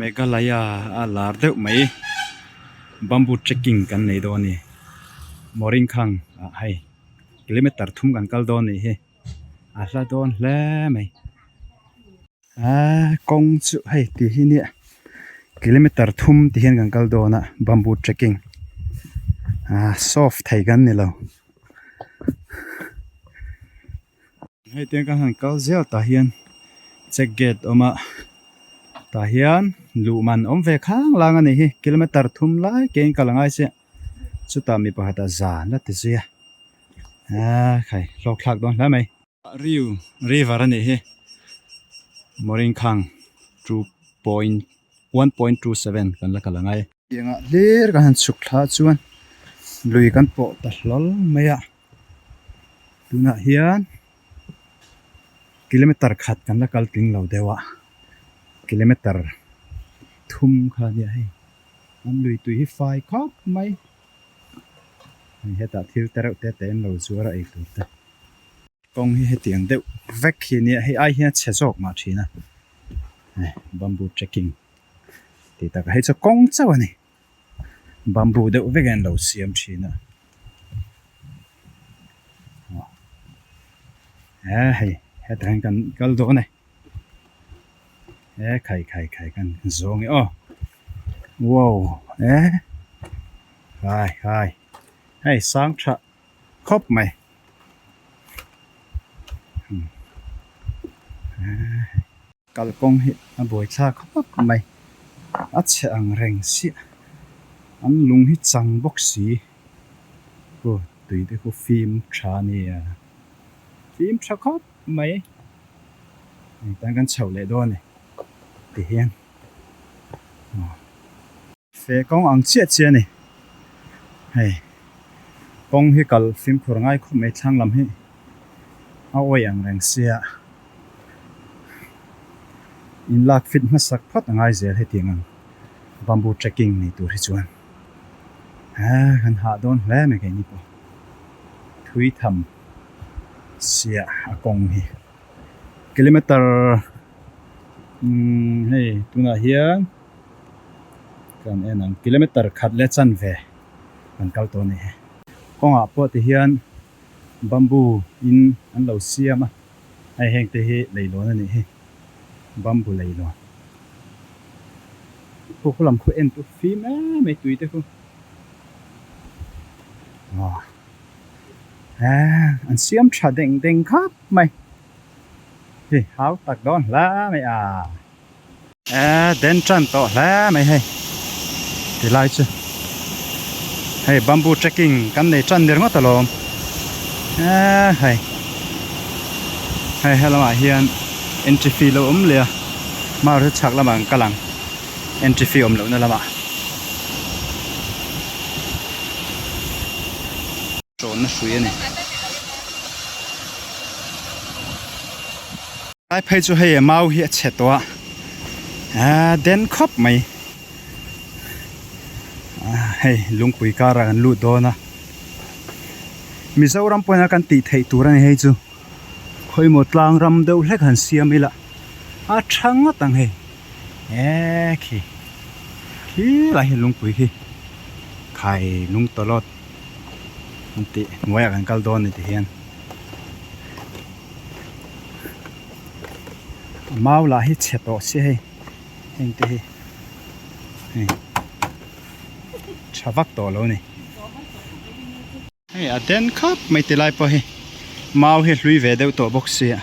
Meghalaya alar deuh mai bamboo trekking kan nei do ni moring khang hai kilometer thum kan kal do ni he a hla don hle mai kong chu hai ti hi ni kilometer thum ti hian kan kal do na bamboo trekking soft thai kan ni lo hei tiang kan han kal zel ta hian check gate oma ta hian luman om ve khang lang ani hi kilometer thum lai kein kalangai se chuta mi pahata za na ti zia khai lok thak don la mai river ani hi moring khang 1.27 kan la kalangai yenga ler kan han chuk thla chuan lui kan po ta hlol maya tuna hian kilometer khat kan la kal ting lo dewa kilometer thum kha ni hai an lui tu hi fai khop mai heta thil tereuh te ten lo zuara ei tu ta kong hi hetiang deuh vek hi ni hei ai hian chhezok ma thina bamboo trekking ti ta ka hei chu kong chaw ani bamboo deuh vek an lo siam thina hei hetang kan kal do ne khai kan zong wow hai hey sang tha khop mai kal kong hi a boi tha khop mai a che ang reng si an lung hi chang bok si ko tui de ko film tha ni film tha khop mai tang kan chau le do ne ti hian fe kong ang chia ni hei kong hi kal film khur ngai khu mai thlang lam hi a oi ang reng sia in lak fit ma sak phat ngai zel he tiang bamboo trekking ni tur hi chuan kan ha don hle me ke ni po thui tham sia a kong hi kilometer hei tuna hian kan enang kilometer khat le chan ve kan kal to ni konga po ti hian bamboo in an lo siama ai heng te hi leilon ani hi bamboo leilon ko khulam khu en tu fi me tui te khu an siam tha deng khap mai hi hau tak don la mai den chan to la mai hei ti lai chu hei bamboo trekking kan nei chan der ngot alom hei helama hian entry fee lo le ma ru chak lamang kalang entry fee lo na lama tron na shui ani ai phei chu hei mau hi che to den khop mai hei lungpui kara kan lu do na Mizoram pona kan ti thei turan hei chu khoi mo tlang ram deuh hlek han siam ila a thanga tang hei khi la hi lungpui khi khai lung tolot ti ngoya kan kal don ni ti hian mau la hi che to si hei heng te hi chavak to lo ni hei a den khap mai ti lai po hi mau hi hlui ve deuh to box sia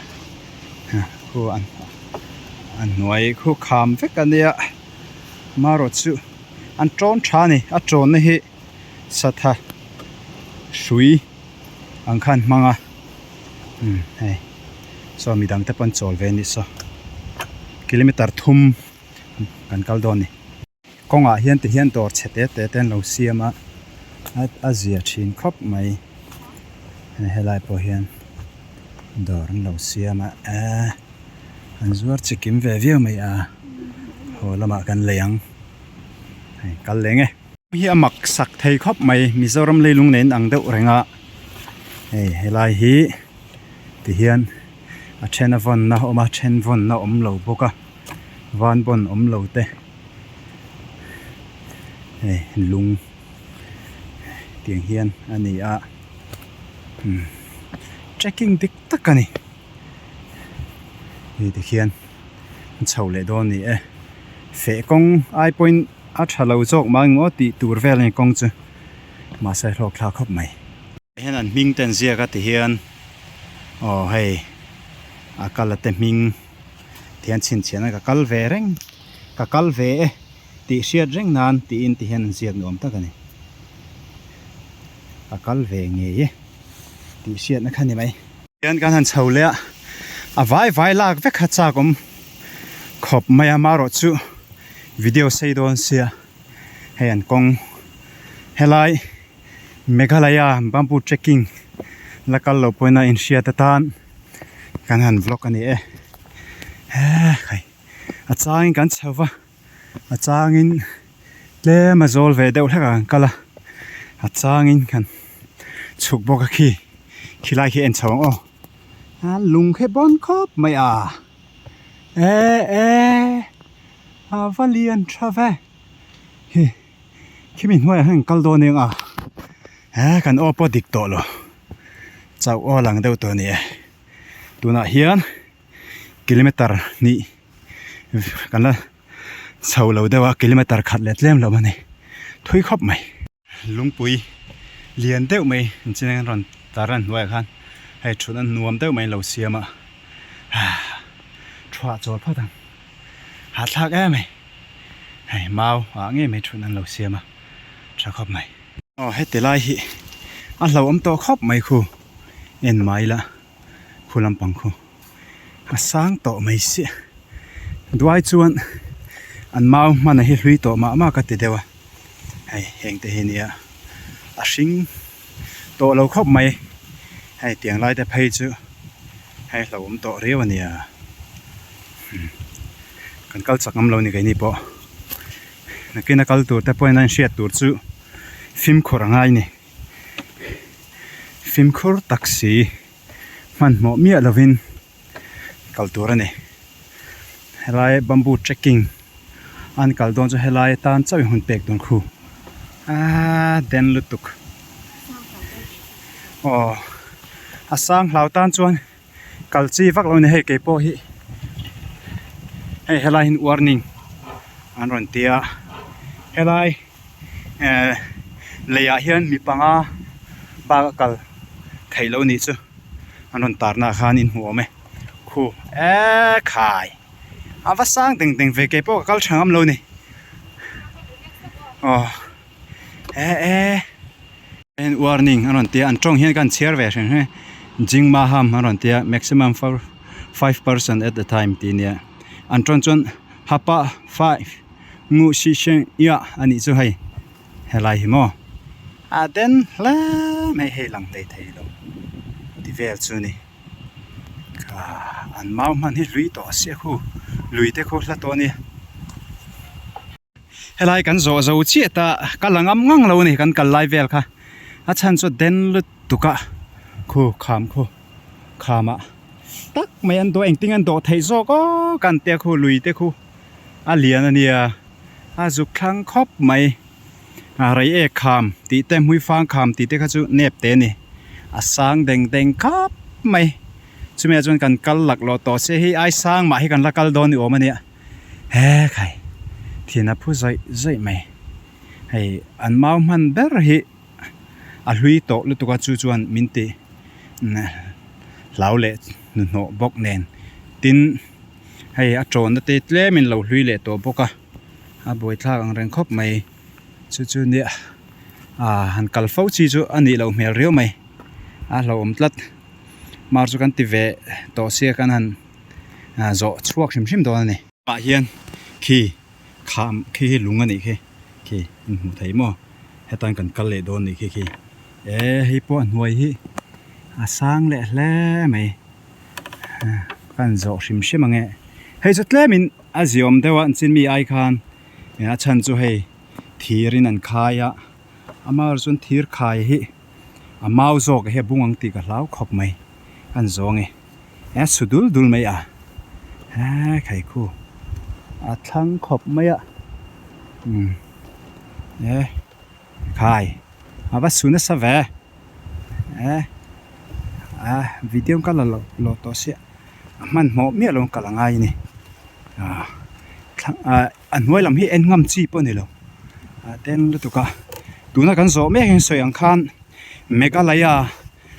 khu an nuai khu kham vek ania maro chu an tron tha ni a tron ni hi satha shui ang khan manga hei so midang te pon chol ve ni so kilometer thum kan kal don ni konga hian ti hian dor chete te ten lo siama azia thin khop mai helai po hian dor lo siama an zuar chikim ve view mai holama kan leyang kal lenge hi amak sak thei khop mai Mizoram leilung nen ang deuh renga helai hi ti hian a then von na oma then von na om lo boka van bon om lo te ลุงเตียงเฮียนอันนี้checking ดิกตักกันนี่เตียงเฮียนเช่าเลยโดนนี่เฟกงไอพอยน์อัดเราจอกมางัวตีตัวเวลนี่กงจูมาใส่หลอกคลาครบไหมเห็นอันมิงเต็นเสียก็ตีเฮียนให้อากาศเต็มมิงเทียนชินเชียนก็กัลเวริงก็กัลเวตีเสียดริงนานตีอินตีเฮียนเสียดนวมตักกันนี่ก็กัลเวงเงี้ยตีเสียดนะครับนี่ไหมเฮียนกันหันเช่าเลยไว้ลากเวกขัดจากผมขบไม่มารถจูวิดีโอใส่โดนเสียให้อันกงเฮลัยเมฆาลายาบัมบูเช็คกิ้งแล้วก็เราไปในอินเดียตะตานกันหันวล็อกอันนี้ใครอาจารย์กันเช่าว่าอาจารย์เล่มาโจลเวเดลแล้วกันละอาจารย์กันฉุกบอกขี้ไล่ขี้เอ็นช่องลุงแค่บอนครบไม่วาเลียนทราเวคิมินหัวหันกัลโดนึงกันปอดิกโตโลเจ้าหลังเดียวตัวนี้ตัวน่ะเฮียนกิโลเมตรนี่กันละเช่าเราได้ว่ากิโลเมตรขัดเล็ดเล่มเราบ้านี่ทุยครบไหมลุงปุยเลียนเดียวไหมจริงๆรอนตารันไว้กันให้ชุดนั้นนวมเดียวไหมเราเสียมาทว่าจอดพ่อตังหาทักไหมให้เมาเงี้ยไม่ชุดนั้นเราเสียมาจะครบไหมให้แต่ไล่หิเราอมตัวครบไหมครูเอ็นไหมละครูลำปังครูสร้างโตไม่เสียด้วยชวนอันเมามันให้ลุยโตมาก็ติดเดียวให้เฮงแต่เฮียสิงโตเราครบไหมให้เตียงไล่แต่เพย์จูให้เราอมโตเรียวเนี่ยกันกัลสักน้ำเรานี่ไงนี่ปะนักกินนักกัลตัวแต่พอนั่นเสียตัวจูฟิล์มขรังไงนี่ฟิล์มขรตักสีมันหมอมีอะไรวินกัลตัวนี่เฮลัยบัมบูเช็คกิ้งอันกัลโดนจะเฮลัยตานเจ้าหุ่นเป็กโดนครูเดนลุตุกสร้างเหล่าตานจวนกัลจีฟักเราเนี่ยให้เก็บโปหิให้เฮลัยหินวอร์นิ่งอันรันเตียเฮลัยเลยเฮียนมีปังบางกัลไข่เรานี่จูอันนั้นตาร์นาคานินหัวไหมคู่ขายว่าสร้างตึงเวกเปอกัลช่างเรานี่เป็น warning อันนั้นเตียอันตรงเฮียนกันเชียร์เวชใช่ไหมจิงมาฮัมอันนั้นเตีย maximum for 5% at the time ตีเนี่ยอันตรงจนฮับปะ5งูชิเชนยะอันนี้จูให้เฮลัยหิมเดนแล้วไม่ให้หลังได้ทีเราที่เวลจูนี่อันเมามันให้ลุยต่อเสียคู่ลุยแต่คู่ละตัวนี้เฮลัยกันโจเชียตากันหลังงังเรานี่กันไลเวลค่ะอาจารย์จะเดนลุตุกะคู่ขามตักไม่อันตัวเองติงอันโดไทยโจก็กันเตะคู่ลุยเตะคู่เลียนเนี่ยจุกครั้งครบไหมอะไรคามตีเต็มหุยฟางคามตีเตะข้าจุเนบเตนี่สร้างเด้งครับไหมช่วยจนกันกัลหลักโลต่อเสียให้ไอ้สร้างมาให้กันละกัลโดนอยู่มันเนี่ยใครที่นับผู้ใจไหมให้อันเมามันเบอร์ฮีลุยโตลุตุกาจูจวนมินตีเหลาเละหนุนบกเนนตินให้โจนเตะเล่มินเหลาลุยเละตัวบกบอยทลางแรงครบไหมจู่ๆเนี่ยหันกัลฟ้าจีจูอันนี้เราเมียเรียวไหมเราอมตลัดมาจุกันติเวต่อเสียกันหันโจช่วงชิมตัวนี่มาเฮียนขี้ลุงอันนี้ขี้หูไทยมั่วให้ตั้งกันกัลเล่โดนนี่ขี้ให้ป้อนหวยฮีสร้างเละไหมกันโจชิมมังเงให้จุดเล่มินอาจิอมเดวันจินมีไอคันเนี่ยฉันจะให้ทีรินันขายมาส่วนทีร์ขายฮีมาโจกให้บุ้งอังตีกับเราขบไหมกันโจงสุดุลไหมใครคู่ทั้งขบไหม khai và xuống sa về video cái là lo to sẽ man mỏ miệng luôn cả là ngay nè anh nuôi làm hi anh ngâm chi bữa này luôn tên lúc đó tu na kan zo me hen soyang khan Meghalaya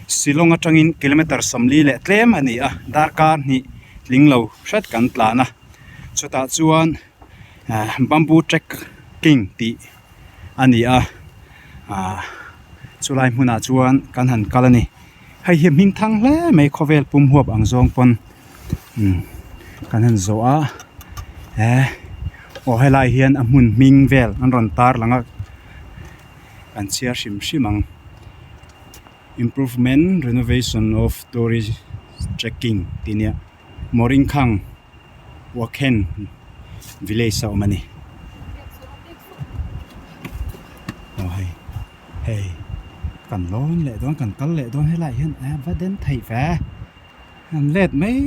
Shillong atangin kilometer samli le tlem ani darkar ni linglo shat kan tlana chuta chuan bamboo trekking ti ani chulai hmuna chuan kan han kalani hei hi ming thang hle mai khovel pum huap ang zong pon kan han zo o helai hian a hmun ming vel an ron tar langa kan chia shimang improvement renovation of tourist trekking tinia Moringkhang Waken village sa umani hey kan lon le don kan kal le don helai hian va den thei ve an let mai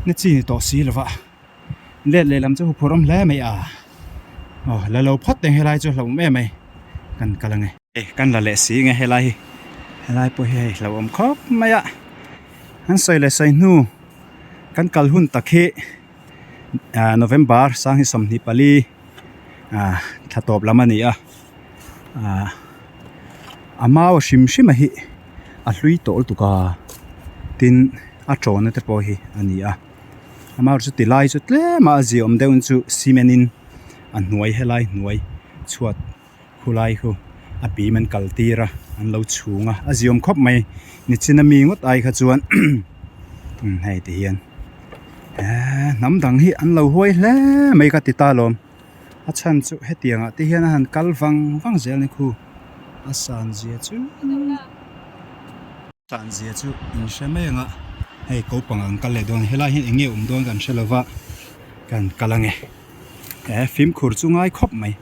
na chi ni to si lova let le lam chu phorom le mai la lo phot teng helai chu lo me mai kan kalange kan la le si nge helai po he lo om khop mai an soi le sai nu kan kal hun takhe November sang hi som ni pali thatop lamani amao shim hi a hlui tol tuka tin a tron te po hi ani amao chu tilai chu tle ma ji om deun chu simenin an nuai helai nuai chuat khulai hu a pi man kaltira an lo chunga a ziom khop mai ni china mi ngot ai kha chuan hei ti hian nam dang hi an lo huai hle mai ka ti ta lom a chan chu hetianga ti hian han kalwang zel ni khu a san zia chu in shemenga hei ko pangang kal le don helai hin enge don kan shelova kan kalange phim khur chu ngai khop mai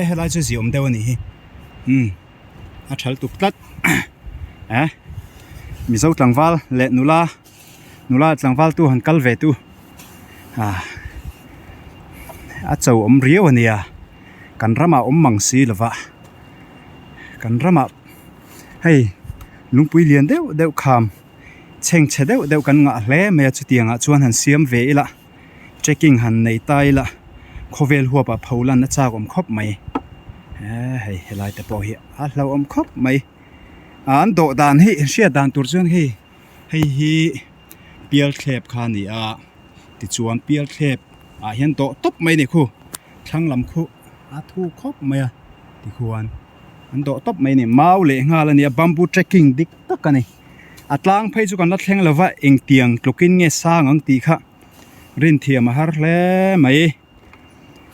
helai chu ziom dew ni hi a thal tup tlat mi zo tlangwal le nula tlangwal tu han kal ve tu a chau om riaw ania kan rama om mang si lova kan rama hei lungpui lian deuh kham cheng che deuh kan nga hle me chu tianga chuan han siam ve ila trekking han nei tai la khovel huapa pholan na chak om khop mai hei helai te po hi a hlo om khop mai an do dan hi sia dan tur chuan hi pial thlep kha ni ti chuan pial thlep hian to top mai ni khu thlang lam khu a thu khop mai ti khuan an do top mai ni mau le ngal ani bamboo trekking dik takani atlang phei chu kan la thleng lova eng tiang tlokin nge sang ang ti kha rin thiam har hle mai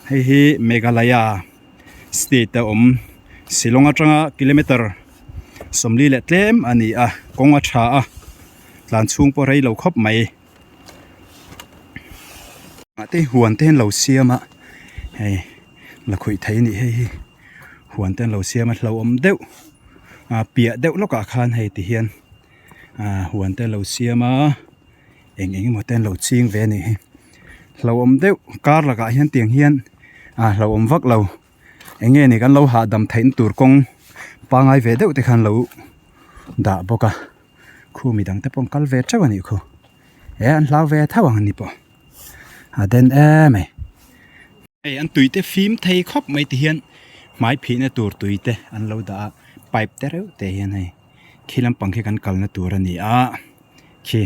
hi Meghalaya state ta Shillong atanga kilometer somli le tlem ani konga tha tlan chung po rei lo khop mai te huan ten lo siama hei la khui thei ni hei huan ten lo siama hlo om deuh pia deuh loka khan hei ti hian huan ten lo siama eng mo ten lo ching ve ni hlo om deuh kar laka hian tiang hian hlo om vak lo enge ni kan lo ha dam thein tur kong pangai ve deuh te khan lo da boka khu mi dang te pong kal ve chawani khu an hlau ve thawang ni po den mai an tuite phim thei khop mai ti hian mai phi na tur tuite an lo da pipe te reu te hian hei khilam pangkhe kan kal na tur ani khi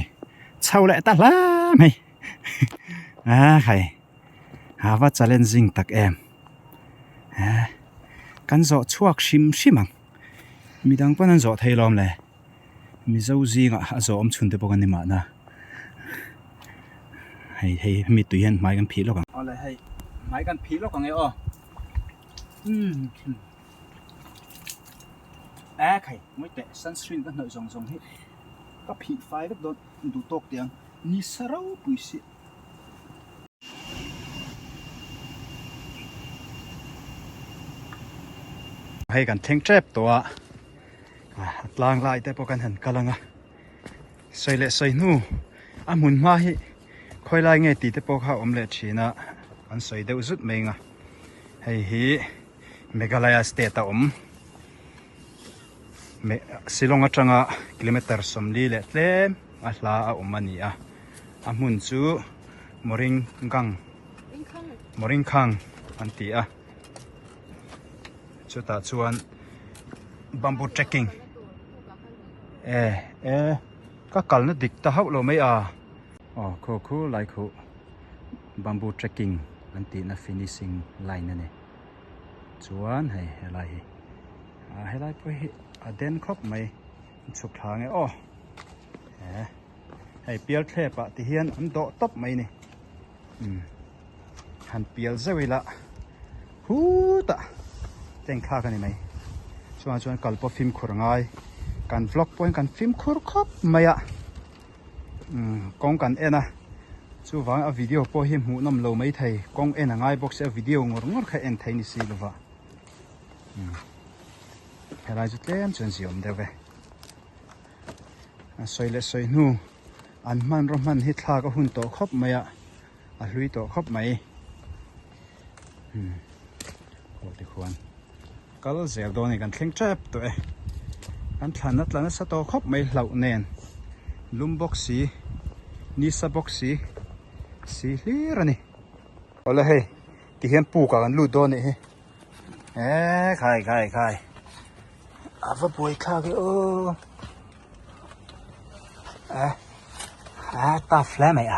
chau le ta la mai hai hawa challenging tak em kan zo chuak shimang midang panan zo theilom le mi zo zinga zo om chunte pokan ni ma na hei mi tu hian mai kan phi lo kang ole hei mai kan phi lo kang e khai moi te sunscreen kan noi zong hi ka phi fai vek don du tok tiang ni sarau puisi hei kan theng trap to tlang lai te pokan han kalanga soile soi nu amun ma hi khoi lai nge ti te po kha om le thina an soi deuh zut mai nga hei hi Meghalaya state a Silong atanga kilometer somli le tlem a hla a ani a hmun chu Moringkhang an ti a chuta chuan bamboo trekking ka kalna dik ta hau lo mai a khu lai khu bamboo trekking an ti na finishing line ane chuan helai poi a den khop mai chuk thang hei pial the pa ti hian an do top mai ni han pial zawila hu ta teng kha ka ni mai chuan kalpo film khur ngai kan vlog point kan film khur khop maya kong kan ena chu wang a video po hi mu nam lo mai thei kong ena ngai box a video ngor kha en thei ni si lova helai chu tlem chon ziom deve a soi nu an man ro man hi thla ka hun to khop maya a hlui to khop mai ko ti khuan kal zer do ni kan thleng trap to kan thlan sa to khop mai hlau nen lum box ni sa box si hlirani ola hei ti hian pu ka kan lu do ni he khai ava poi kha ke ta fla mai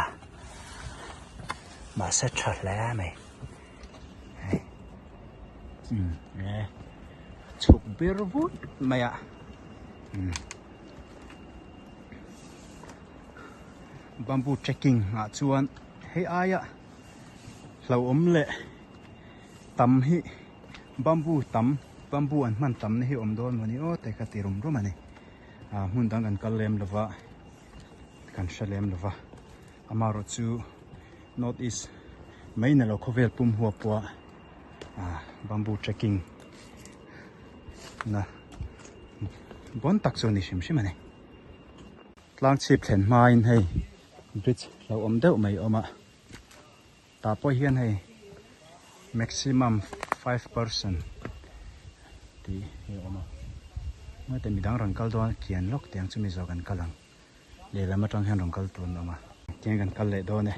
mà sẽ trở lại mày chụp bia vút mày ạ bamboo trekking ngã chuan hey ai ạ lâu lệ tắm hi bamboo anh man tắm hi đôn mà ní tại cái tirum rồi mà này muốn đang cần kalem lova kan shalem lova amaro chu north east mấy nè lo khovel pum hua po bamboo trekking na bon tak so ni shim này tlang chip thlen mai hei bridge lo deuh mai oma ta po hian hei maximum 5% ti he oma mai te midang rangkal do kian lok tiang chumi zo kan kalang le lama tang hian rangkal tun oma tiang kan kal le do ne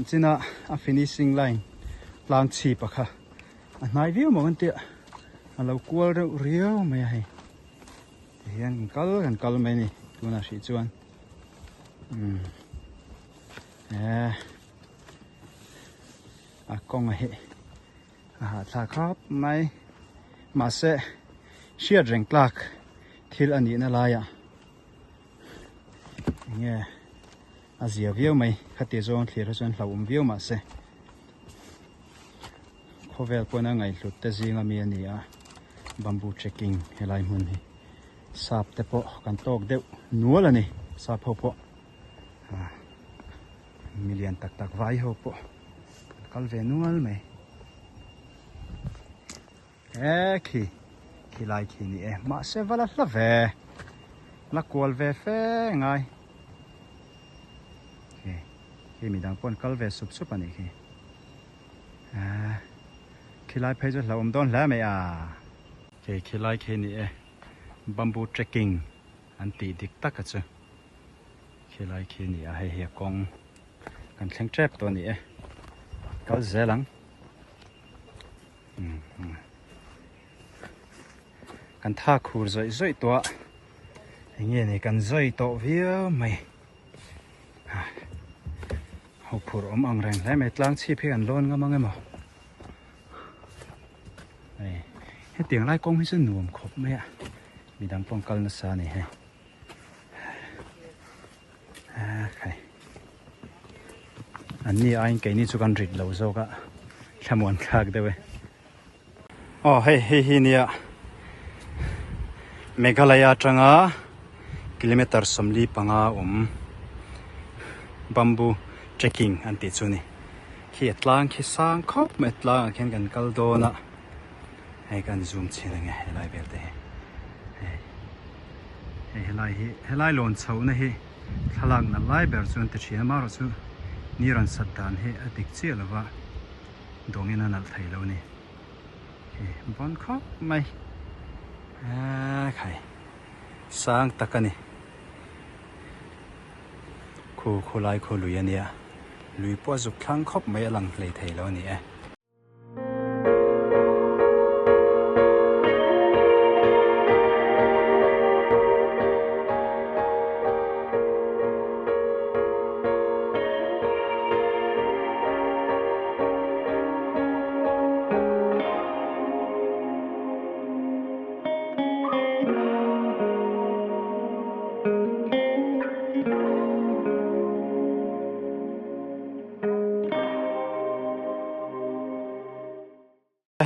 china a finishing line tlang chi pakha nai view mo anti a lo kual reuh riau mai hei hian kan kal mai ni tuna hri chuan kong hi thla khap mai ma se shia drink klak thil ani na la ya nge azia view mai khati zon thlir chuan hlawum view ma se khovel pona ngai hlut te zinga mi ani bamboo trekking helai mun hi sap te po kan tok deuh nual ani sap ho po million tak vai ho po kal ve nual mai khi lai khi ni ma se vala hla ve la kual ve fe ngai khi mi dang pon kal ve sup ani khi lai phei jo hlawm don hla mai khi lai khi ni bamboo trekking an ti dik tak chu khi lai khi ni he kong kan thleng trap to ni kal zelang kan tha khur zoi to nge ne kan zoi to via mai ho phur ang reng lai mai tlang chi phe kan lon ngamang emo he tiang lai kong hi chu nuam khop mai mi dang pong kal na sa ni he khai ani ain ke ni chu kan rit lo zo ka thamon thak dewe hei nia Meghalaya tanga kilometer somli panga bamboo trekking anti chuni khi atlang khi sang khop metlang khen kan kal do na hai kan zoom chin nge helai berte helai lon chho na hi thalak na lai ber chun te thia ma ro chu niran satdan he adik che lawa dong in anal thei lo ni bon khop mai khai sang takani khu lai khu lui ania lui po zuk thlang khop mai alang hlei thei lo ni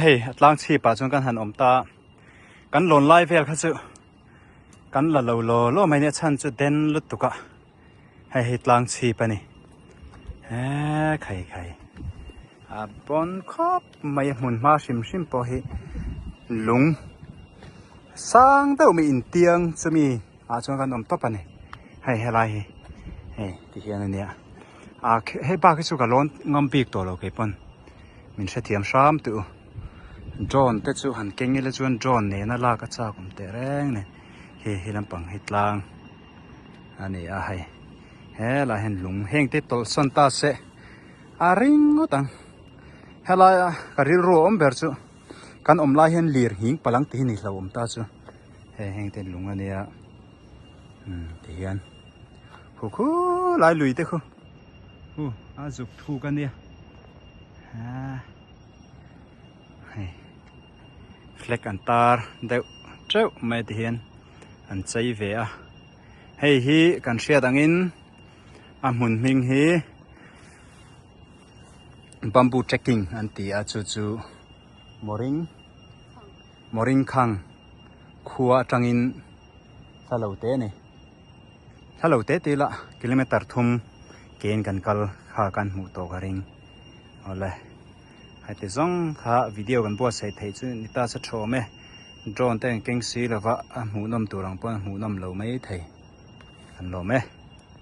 hey atlang chi pa chung kan han om ta kan lon lai vel kha chu kan la lo mai ne chan chu den lut tu ka hey tlang chi pa ni khai bon khop mai mun ma sim po hi lung sang deuh mi in tiang chumi chung kan om to pa ni hey helai hey ti hian ania he ba ki chu ka lon ngam pik to lo ke pon min se thiam sam tu drone te chu han keng ile chuan drone ne na la ka cha kum te reng ne hi lampang hitlang ani a hai he la hen lung heng te tol son ta se a ring utang hela ka ril ro om ber chu kan om lai hen lir hing palang ti ni hlo om ta chu he heng te lung ania ti hian khu lai lui te khu a zuk thu kan nia fleck an tar deuh treuh mai ti hian an chei ve a hei hi kan hriat angin a hmun hming hi bamboo trekking an ti a chu moring khang khuwa tangin thalo te tila kilometer thum ken kan kal kha kan hmu to ka ring ole hai te zong kha video kan bo sai thei chu nita sa tho me drone te keng si lova a hmu nom turang pon hmu nom lo mai thei kan lo me